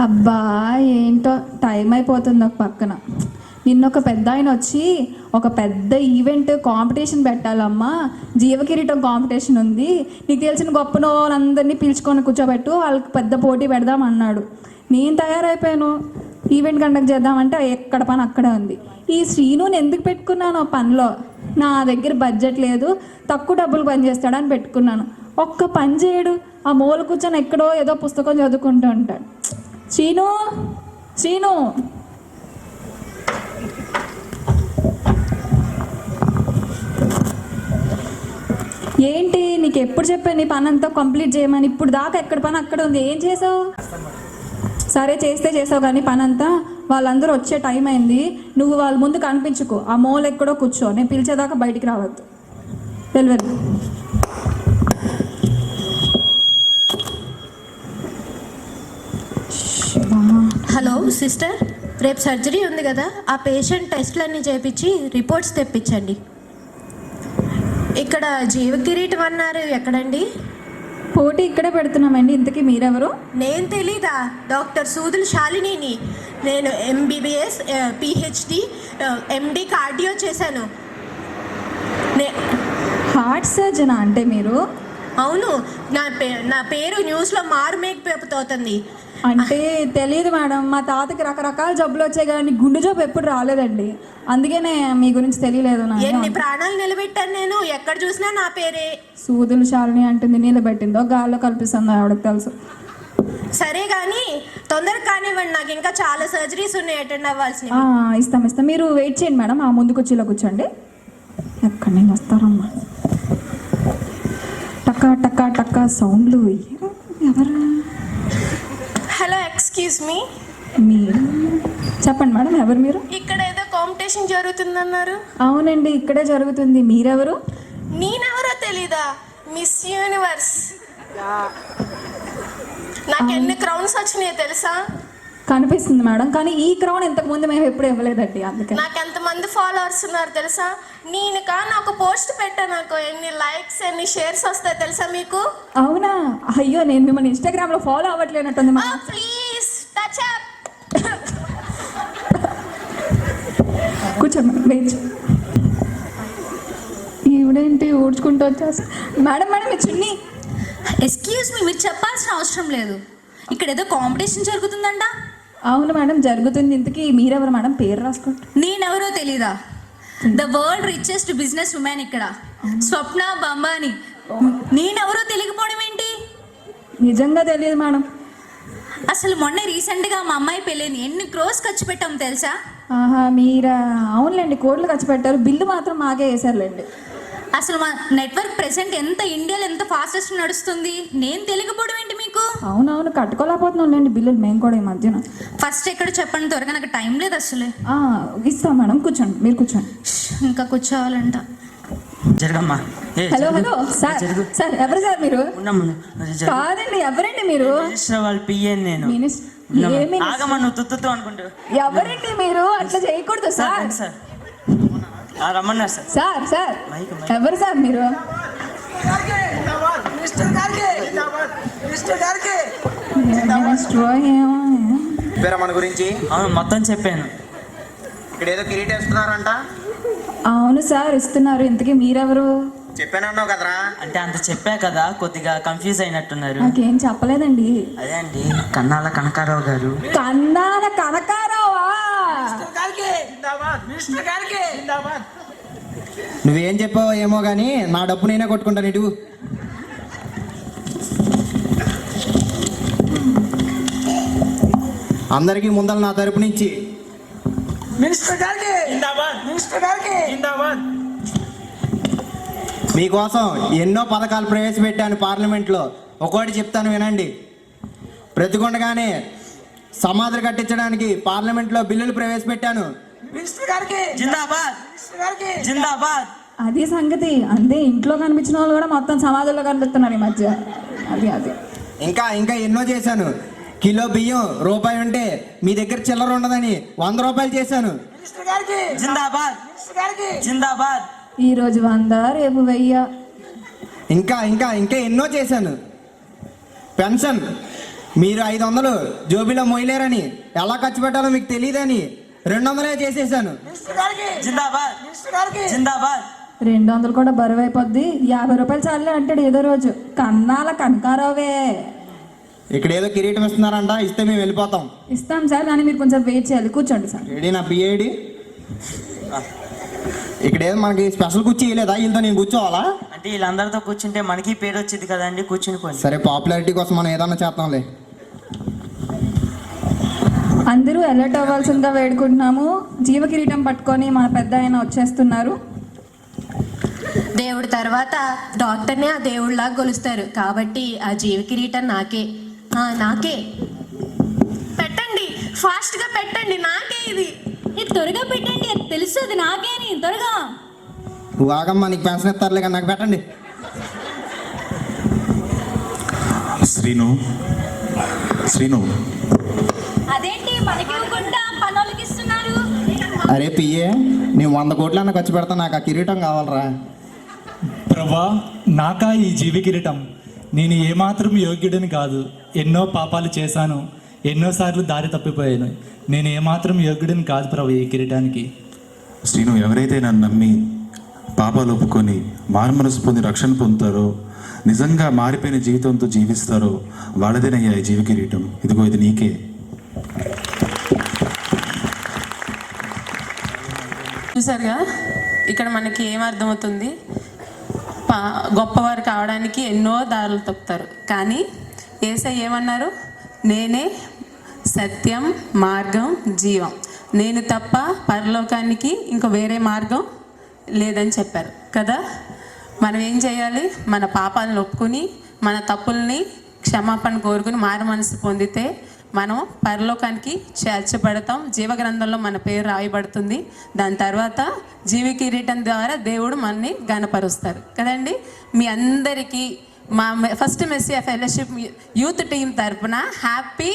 అబ్బా ఏంటో టైం అయిపోతుంది ఒక పక్కన. నిన్న ఒక పెద్ద ఆయన వచ్చి ఒక పెద్ద ఈవెంట్ కాంపిటీషన్ పెట్టాలమ్మా, జీవకిరీటం కాంపిటీషన్ ఉంది, నీకు తెలిసిన గొప్ప వాళ్ళందరినీ పిలుచుకొని కూర్చోబెట్టు, వాళ్ళకి పెద్ద పోటీ పెడదాం అన్నాడు. నేను తయారైపోయాను, ఈవెంట్ కండక్ట్ చేద్దామంటే ఎక్కడ పని అక్కడే ఉంది. ఈ శ్రీనుని ఎందుకు పెట్టుకున్నాను పనిలో? నా దగ్గర బడ్జెట్ లేదు, తక్కువ డబ్బులు పని చేస్తాడని పెట్టుకున్నాను. ఒక్క పని చేయడు, ఆ మూల కూర్చొని ఎక్కడో ఏదో పుస్తకం చదువుకుంటూ ఉంటాడు. శ్రీను శ్రీను ఏంటి నీకు ఎప్పుడు చెప్పాను నీ పని అంతా కంప్లీట్ చేయమని? ఇప్పుడు దాకా ఎక్కడ పని అక్కడ ఉంది, ఏం చేసావు? సరే చేస్తే చేసావు కానీ పని అంతా వాళ్ళందరూ వచ్చే టైం అయింది, నువ్వు వాళ్ళ ముందు కనిపించుకో, ఆ మూల ఎక్కడో కూర్చో, నేను పిలిచేదాకా బయటికి రావద్దు. వెళ్ళు. హలో సిస్టర్, రేపు సర్జరీ ఉంది కదా, ఆ పేషెంట్ టెస్ట్లన్నీ చేయించి రిపోర్ట్స్ తెప్పించండి. ఇక్కడ జీవకిరీటం అన్నారు, ఎక్కడండి? పోటీ ఇక్కడే పెడుతున్నామండి. ఇంతకీ మీరెవరు? నేను తెలీదా? డాక్టర్ సూదుల శాలినిని. నేను MBBS PhD MD కార్డియో చేశాను. హార్ట్ సర్జనా అంటే మీరు? అవును, నా పేరు న్యూస్లో మారుమేకపోతుంది. అంటే తెలియదు మేడం, మా తాతకి రకరకాల జబ్బులు వచ్చాయి కానీ గుండె జబ్బు ఎప్పుడు రాలేదండి, అందుకనే మీ గురించి తెలియలేదు. ఎన్ని ప్రాణాలు నిలబెట్టాను నేను, ఎక్కడ చూసినా నా పేరే. సూదులు శాలిని అంటుంది, నిలబెట్టిందో గాల్లో కల్పిస్తుందో ఆవిడకి తెలుసు. సరే కానీ తొందరగా కానివ్వండి, నాకు ఇంకా చాలా సర్జరీస్ ఉన్నాయి అటెండ్ అవ్వాల్సినవి. ఇస్తాం. మీరు వెయిట్ చేయండి మేడం, ఆ ముందు కుర్చీలో కూర్చోండి. ఎక్కడ నేను వస్తారమ్మా, టక్కా టక్కా టక్కా సౌండ్లు. ఎవరు? Hello, excuse me. మీరు చెప్పండి మేడం, ఎవరు మీరు? ఇక్కడ ఏదో కాంపిటీషన్ జరుగుతుందన్నారు. అవునండి, ఇక్కడే జరుగుతుంది. మీరెవరు? నేనెవరో తెలీదా? Miss universe. నాకు ఎన్ని క్రౌన్స్ వచ్చినాయో తెలుసా? కనిపిస్తుంది మేడం, కానీ ఈ క్రౌన్ ఇంతకు ముందు మేము ఎప్పుడు ఇవ్వలేదండి. అందుకే నాకు ఎంతమంది ఫాలోవర్స్ ఉన్నారు తెలుసా? నేను కానీ ఒక పోస్ట్ పెట్టాను, నాకు ఎన్ని లైక్స్ ఎన్ని షేర్స్ వస్తాయి తెలుసా మీకు? అవునా? అయ్యో, నేను మిమ్మల్ని ఇన్స్టాగ్రామ్ లో ఫాలో అవ్వట్లేనట్టుంది. Please touch up. కూర్చోండి మేడం. ఈవిడేంటి ఊడ్చుకుంటూ వచ్చేసి? మేడం మీ చున్నీ. ఎక్స్క్యూజ్ మీ, మీరు చెప్పాల్సిన అవసరం లేదు, ఇక్కడ ఏదో కాంపిటీషన్ జరుగుతుందంట. అవును మేడం, జరుగుతుంది. ఇంతకీ మీరెవరు మేడం? పేరు రాసుకోండి. నేనెవరో తెలీదా? The world richest business women ఇక్కడ, స్వప్న బంబాని. నేనెవరో తెలియకపోవడం ఏంటి? నిజంగా తెలియదు మేడం. అసలు మొన్న రీసెంట్గా మా అమ్మాయి పెళ్ళిని ఎన్ని క్రోస్ ఖర్చు పెట్టాం తెలుసా? మీరా? అవునులేండి, కోట్లు ఖర్చు పెట్టారు, బిల్లు మాత్రం మాకే వేసారులేండి. అసలు మా నెట్వర్క్ ప్రెసెంట్ ఇండియాలో ఎంత ఫాస్టెస్ట్ నడుస్తుంది, నేను తెలియకపోవడం ఏంటి మీకు? అవునవును, కట్టుకోలేకపోతున్నాంలేండి బిల్లులు మేము కూడా ఈ మధ్యన. ఫస్ట్ ఎక్కడ చెప్పండి త్వరగా, నాకు టైం లేదు అసలే. ఇస్తాం మేడం, కూర్చోండి. మీరు కూర్చోండి. ఇంకా కూర్చోవాలంట. జరగమ్మా. Hello sir. సార్ ఎవరు సార్ మీరు? కాదండి, ఎవరండి మీరు? వాళ్ళు పియ్యను నేను. ఆగమ్మా, నువ్వు తుత్తుతో అనుకుంటా. ఎవరండి మీరు? అట్లా చేయకూడదు సార్. రమ్మన్నారు సార్. సార్ ఎవరు సార్ మీరు? మన గురించి మొత్తం చెప్పాను. ఇక్కడ ఏదో కిరీటం ఇస్తున్నారంట. అవును సార్, ఇస్తున్నారు. ఇంతకీ మీరెవరు? చెప్పానన్నావు కదరా. అంటే అంత చెప్పా కదా, కొద్దిగా కన్ఫ్యూజ్ అయినట్టున్నారు. నాకేం చెప్పలేదండి. అదే అండి, కన్నాల కనకారావు గారు. కన్నాల కనకారావా? నువ్వేం చెప్పావో ఏమో గానీ నా డబ్బు నేనే కొట్టుకుంటాను. ఇటు అందరికీ ముందర నా తరపు నుంచి మీకోసం ఎన్నో పథకాలు ప్రవేశపెట్టాను పార్లమెంట్లో. ఒకటి చెప్తాను వినండి. బ్రతికొండగానే సమాధులు కట్టించడానికి పార్లమెంట్లో బిల్లులు ప్రవేశపెట్టాను. అది సంగతి. అంతే, ఇంట్లో కనిపించిన వాళ్ళు కూడా మొత్తం సమాధుల్లో కనిపిస్తున్నారు ఈ మధ్య. అది ఇంకా ఎన్నో చేశాను. కిలో బియ్యం రూపాయి ఉంటే మీ దగ్గర చిల్లర ఉండదని 100 రూపాయలు చేశాను. ఈ రోజు 100, రేపు 1000. ఇంకా ఎన్నో చేశాను. పెన్షన్ మీరు 500 జోబీలో మోయలేరని, ఎలా ఖర్చు పెట్టాలో మీకు తెలియదని 200 చేసేసాను. జిందాబాద్ జిందాబాద్. 200 కూడా బరువు అయిపోద్ది, 50 రూపాయలు చాలే అంటాడు ఏదో రోజు. కన్నాల కనకారావే. ఇక్కడ ఏదో కిరీటం ఇస్తున్నారంట, ఇస్తే మేము వెళ్ళిపోతాం. ఇస్తాం సార్, కానీ మీరు కొంచెం వెయిట్ చేయాలి. కూర్చోండి సార్. ఏడి నా పిఏడి? ఇక్కడ ఏదో మనకి స్పెషల్ కుర్చీ ఇవ్వలేదా? వీళ్ళతో నేను కూర్చోవాలా? అంటే వీళ్ళందరితో కూర్చుంటే మనకి పేరు వచ్చింది కదండి, కూర్చుని పోయి. సరే, పాపులారిటీ కోసం మనం ఏదన్నా చేద్దాంలే. అందరూ అలర్ట్ అవ్వాల్సిందిగా వేడుకుంటున్నాము. జీవ కిరీటం పట్టుకొని మన పెద్ద ఆయన వచ్చేస్తున్నారు. దేవుడి తర్వాత డాక్టర్ని ఆ దేవుడిలాగా కొలుస్తారు కాబట్టి ఆ జీవ కిరీటం నాకే. నాకే పెట్టండి, ఫాస్ట్గా పెట్టండి, నాకే ఇది. త్వరగా పెట్టండి, అది తెలుసు, అది నాకేని. త్వరగా. నువ్వు ఆగమ్మా, నీకు పెన్షన్ ఇస్తారులే కానీ నాకు పెట్టండి. శ్రీను, అదేంటి మనకి ఇవ్వకుండా పనులకి ఇస్తున్నారు? అరే పిఏ, నేను 100 కోట్లన్నా ఖర్చు పెడతా, నాకు ఆ కిరీటం కావాలరా. ప్రభా, నాకా ఈ జీవి కిరీటం? నేను ఏమాత్రం యోగ్యుడిని కాదు. ఎన్నో పాపాలు చేశాను, ఎన్నోసార్లు దారి తప్పిపోయాను. నేను ఏమాత్రం యోగ్యుడిని కాదు ప్రభు ఈ కిరీటానికి. శ్రీను, ఎవరైతే నన్ను నమ్మి పాపాలు ఒప్పుకొని మారుమనసు పొంది రక్షణ పొందుతారో, నిజంగా మారిపోయిన జీవితంతో జీవిస్తారో వాళ్ళదేనయ్యా ఈ జీవి కిరీటం. ఇదిగో ఇది నీకే. చూసారుగా ఇక్కడ మనకి ఏం అర్థమవుతుంది? గొప్పవారు కావడానికి ఎన్నో దారులు తొక్కుతారు, కానీ యేసయ్య ఏమన్నారు? నేనే సత్యం, మార్గం, జీవం. నేను తప్ప పరలోకానికి ఇంకో వేరే మార్గం లేదని చెప్పారు కదా. మనం ఏం చేయాలి? మన పాపాలను ఒప్పుకుని మన తప్పుల్ని క్షమాపణ కోరుకుని మారు మనసు పొందితే మనం పరలోకానికి చేర్చబడతాం. జీవగ్రంథంలో మన పేరు రాయబడుతుంది. దాని తర్వాత జీవి కిరీటం ద్వారా దేవుడు మనని గణపరుస్తారు కదండి. మీ అందరికీ మా first Messiah fellowship youth team తరపున హ్యాపీ